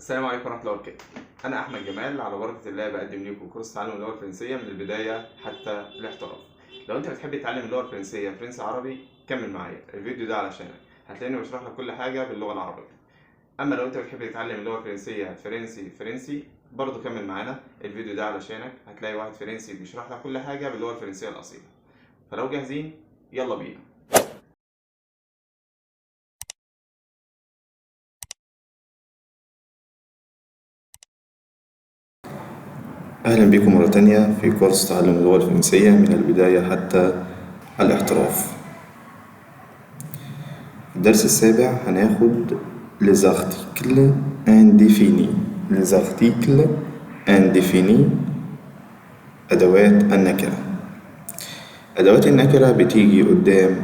السلام عليكم ورحمة الله وبركاته. أنا أحمد جمال، على بركة الله بقدم لكم كورس تعلم اللغة الفرنسية من البداية حتى الاحتراف. لو أنت بتحب تتعلم اللغة الفرنسية فرنسي عربي كمل معايا، الفيديو ده علشانك. هتلاقيني بشرح لك كل حاجة باللغة العربية. أما لو أنت بتحب تتعلم اللغة الفرنسية فرنسي برضه كمل معانا، الفيديو ده علشانك. هتلاقي واحد فرنسي بيشرح لك كل حاجة باللغة الفرنسية الأصيلة. فلو جاهزين يلا بينا. أهلا بكم مرة تانية في كورس تعلم اللغة الفرنسية من البداية حتى الاحتراف. في الدرس السابع هناخد les articles indéfinis. les articles indéfinis أدوات النكرة. أدوات النكرة بتيجي قدام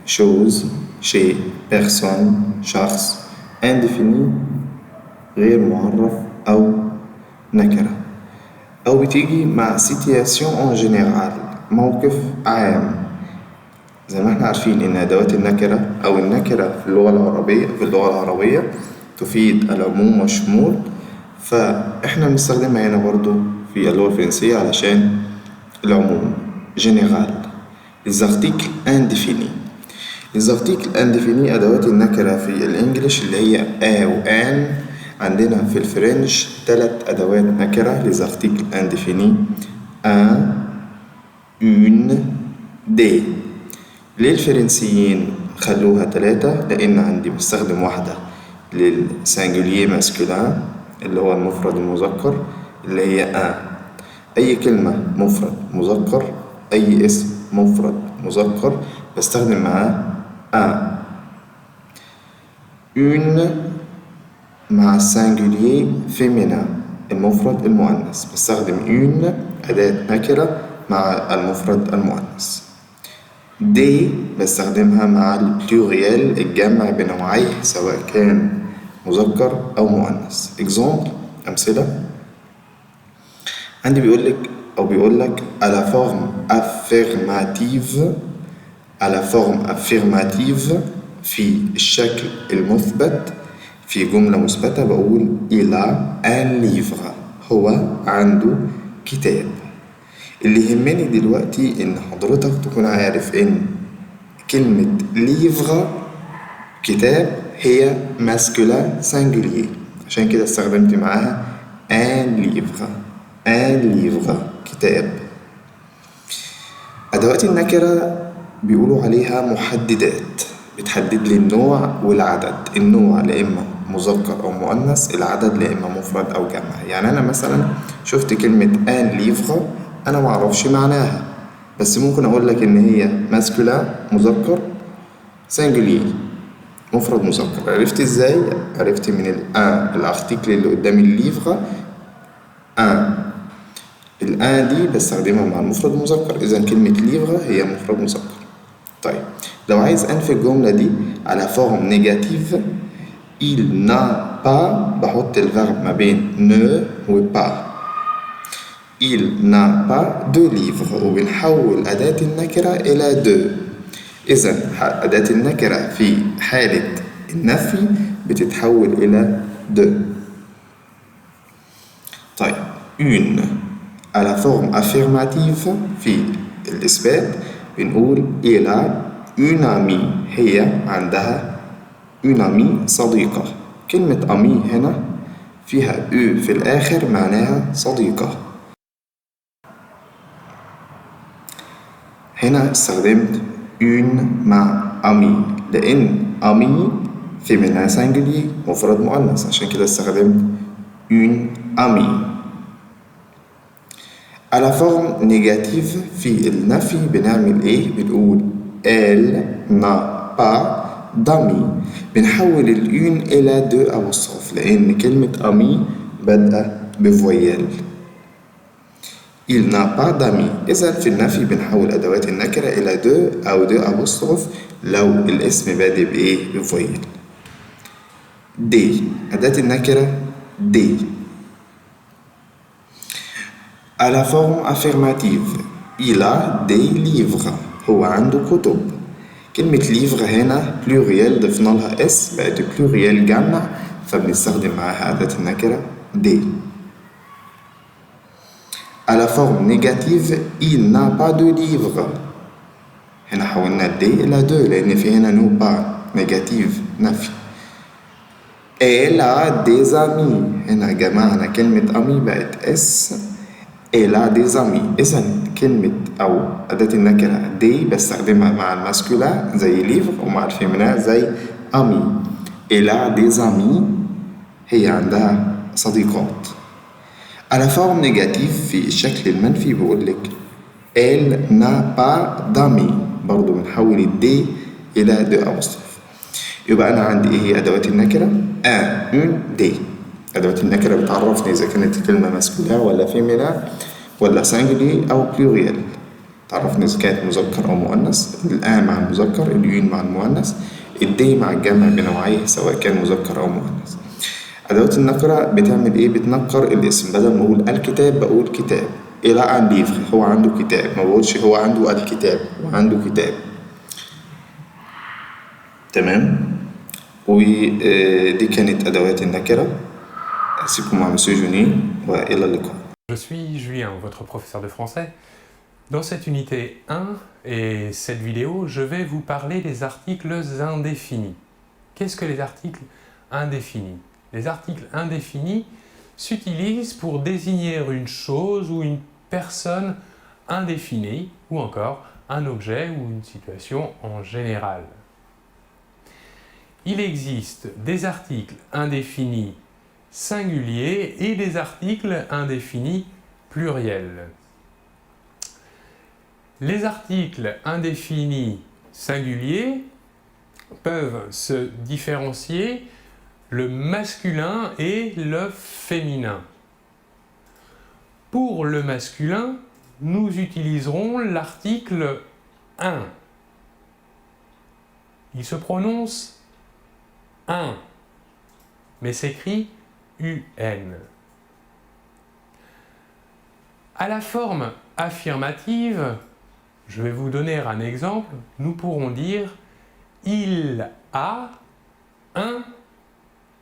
chose شيء personne شخص indéfini غير معرف أو نكرة، أو بتيجي مع situation en général موقف عام. زي ما احنا عارفين إن أدوات النكرة أو النكرة في اللغة العربية تفيد العموم والشمول، فإحنا بنستخدمها هنا برضو في اللغة الفرنسية علشان العموم général. les articles indéfinis. les articles indéfinis أدوات النكرة في الإنجليش اللي هي a و an. عندنا في الفرنش 3 أدوات نكرة les articles indéfinis un une des. ليه الفرنسيين خلوها 3؟ لأن عندي بستخدم واحدة للسنجولير ماسكولين اللي هو المفرد المذكر اللي هي un. أي كلمة مفرد مذكر، أي اسم مفرد مذكر بستخدم معاه un. une مع السنجولير فيمينا المفرد المؤنث بستخدم une أداة نكرة مع المفرد المؤنث. دي بستخدمها مع البلوريال الجمع بنوعيه سواء كان مذكر أو مؤنث. example أمثلة عندي بيقولك à la forme affirmative à la forme affirmative في الشكل المثبت في جملة مثبتة بقول il a un livre هو عنده كتاب. اللي يهمني دلوقتي ان حضرتك تكون عارف ان كلمة livre كتاب هي masculin singulier، عشان كده استخدمت معاها un livre كتاب. أدوات النكرة بيقولوا عليها محددات، بتحدد لي النوع والعدد. النوع لإما مذكر أو مؤنث، العدد لإما مفرد أو جمع. يعني أنا مثلا شفت كلمة un livre أنا معرفش معناها، بس ممكن أقول لك إن هي ماسكولين مذكر singulier مفرد مذكر. عرفت إزاي؟ عرفت من الارتيكل اللي قدام الليفغ الان دي بستخدمها مع المفرد المذكر، إذا كلمة ليفغ هي مفرد مذكر. طيب لو عايز أنفي الجملة دي على فورم نيجاتيف il n'a pas بحط الفيرب ما بين ne و pas. il n'a pas de livre وبنحول أداة النكرة إلى de. إذا أداة النكرة في حالة النفي بتتحول إلى de. طيب une à la forme affirmative في الإثبات بنقول il a une amie هي عندها une amie صديقة. كلمة amie هنا فيها u في الآخر معناها صديقة. هنا استخدمت une مع amie لأن amie féminin singulier مفرد مؤنث، عشان كده استخدمت une amie. à la forme négative في النفي بنعمل ايه؟ بنقول elle n'a pas d'amis. بنحول الأون إلى دو أبوستروف لأن كلمة أمي بدأ بفويال. il n'a pas d'amis. إذا في النفي بنحول أدوات النكرة إلى دو أو دو أبوستروف لو الاسم بادئ بإيه؟ بفويال. دي أداة النكرة دي. à la forme affirmative il a des livres هو عنده كتب. كلمة livre هنا pluriel ضفنا لها اس بقت pluriel جمع فبنستخدم معاها أداة النكرة des. À la forme négative, il n'a pas de livre. هنا حولنا des إلى de لأن في هنا no pas négative نفي. Elle a des amis. هنا جمعنا كلمة أمي بقت اس. Elle a des amis. إذا كلمة أو أداة النكرة des بستخدمها مع الماسكولا زي livre ومع الفيمينا زي أمي. Elle a des amis. هي عندها صديقات. على forme négative في الشكل المنفي بقول لك elle n'a pas d'amis. برضو بنحول الدي إلى دي أبوستروف. يبقى أنا عندي إيه هي أدوات النكرة؟ un دي. أدوات النكرة بتعرفني إذا كانت الكلمة ماسكولا ولا فيمينا ولا سانجلي أو بلوريال. تعرفني إذا كانت مذكر أو مؤنث. الآن مع المذكر، اليون مع المؤنث، الدي مع الجمع بنوعيه سواء كان مذكر أو مؤنث. أدوات النكرة بتعمل إيه؟ بتنكر الاسم. بدل ما أقول الكتاب بقول كتاب. إلى عن ليفر هو عنده كتاب، ما بقولش هو عنده الكتاب، هو عنده كتاب. تمام؟ ودي كانت أدوات النكرة. سيبكم مع مسيو جوني وإلى اللقاء. Je suis Julien, votre professeur de français. Dans cette unité 1 et cette vidéo, je vais vous parler des articles indéfinis. Qu'est-ce que les articles indéfinis? Les articles indéfinis s'utilisent pour désigner une chose ou une personne indéfinie, ou encore un objet ou une situation en général. Il existe des articles indéfinis singuliers et des articles indéfinis pluriels. Les articles indéfinis singuliers peuvent se différencier le masculin et le féminin. Pour le masculin, nous utiliserons l'article un. Il se prononce un, mais s'écrit UN. À la forme affirmative, je vais vous donner un exemple, nous pourrons dire « Il a un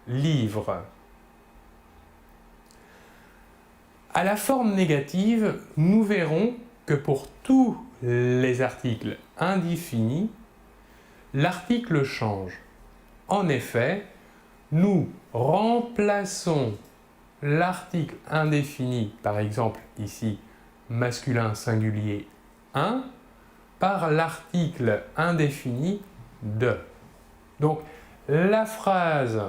livre ». À la forme négative, nous verrons que pour tous les articles indéfinis, l'article change. En effet, nous remplaçons l'article indéfini, par exemple ici masculin singulier 1, par l'article indéfini de. Donc la phrase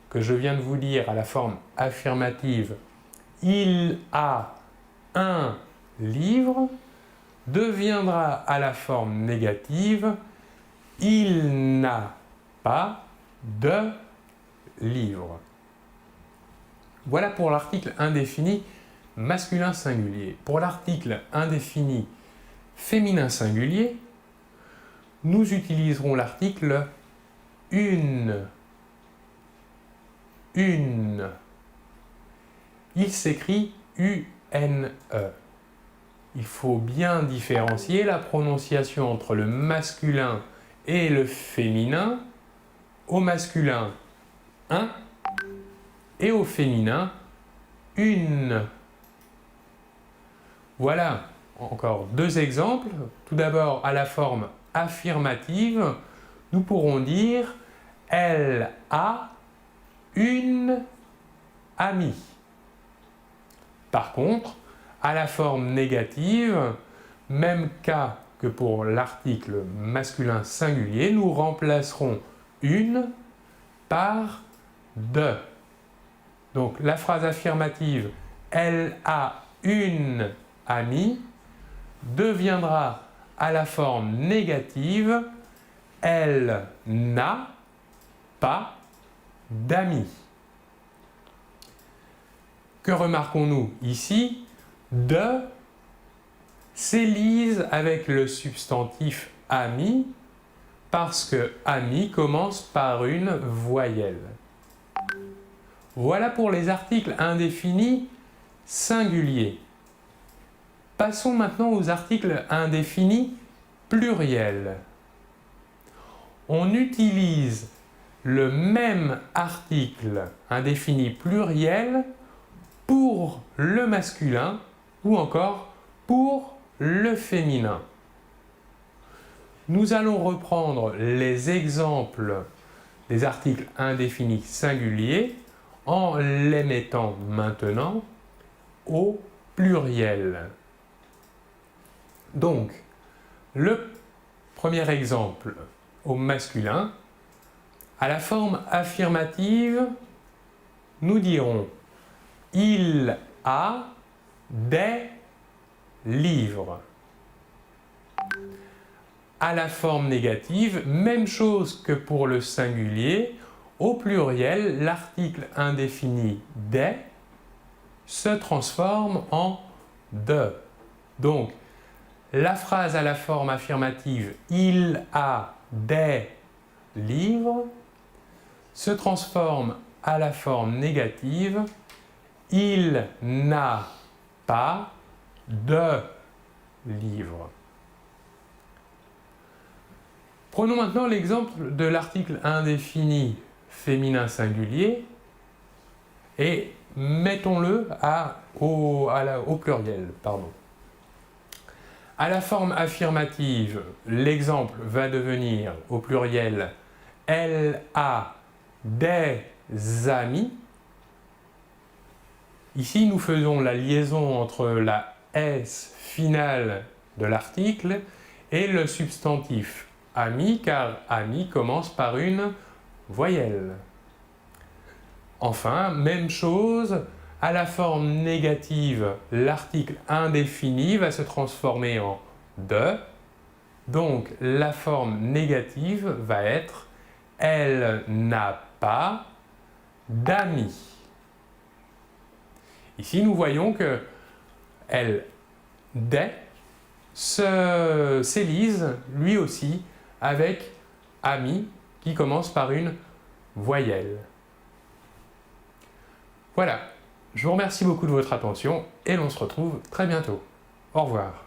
que je viens de vous dire à la forme affirmative « Il a un livre » deviendra à la forme négative « Il n'a pas de livre ». Voilà pour l'article indéfini masculin singulier. Pour l'article indéfini féminin singulier, nous utiliserons l'article une. Une. Il s'écrit U-N-E. Il faut bien différencier la prononciation entre le masculin et le féminin. Au masculin, un, et au féminin, une. Voilà encore deux exemples. Tout d'abord, à la forme affirmative, nous pourrons dire « Elle a une amie ». Par contre, à la forme négative, même cas que pour l'article masculin singulier, nous remplacerons « une » par « de ». Donc la phrase affirmative « Elle a une amie » deviendra à la forme négative « Elle n'a pas d'amis ». Que remarquons-nous ici? De s'élise avec le substantif ami parce que ami commence par une voyelle. Voilà pour les articles indéfinis singuliers. Passons maintenant aux articles indéfinis pluriels. On utilise le même article indéfini pluriel pour le masculin ou encore pour le féminin. Nous allons reprendre les exemples des articles indéfinis singuliers en les mettant maintenant au pluriel. Donc, le premier exemple au masculin, à la forme affirmative, nous dirons « Il a des livres ». À la forme négative, même chose que pour le singulier, au pluriel, l'article indéfini « des » se transforme en « de ». Donc, la phrase à la forme affirmative « Il a des livres » se transforme à la forme négative « Il n'a pas de livres ». Prenons maintenant l'exemple de l'article indéfini féminin singulier et mettons-le au pluriel. À la forme affirmative, l'exemple va devenir au pluriel « Elle a des amis ». Ici, nous faisons la liaison entre la « s » finale de l'article et le substantif « ami » car « ami » commence par une voyelle. Enfin, même chose, à la forme négative, l'article indéfini va se transformer en « de ». Donc, la forme négative va être « Elle n'a pas d'amis ». Ici, nous voyons que « elle, des » s'élise lui aussi avec « ami » qui commence par une voyelle. Voilà, je vous remercie beaucoup de votre attention et l'on se retrouve très bientôt. Au revoir.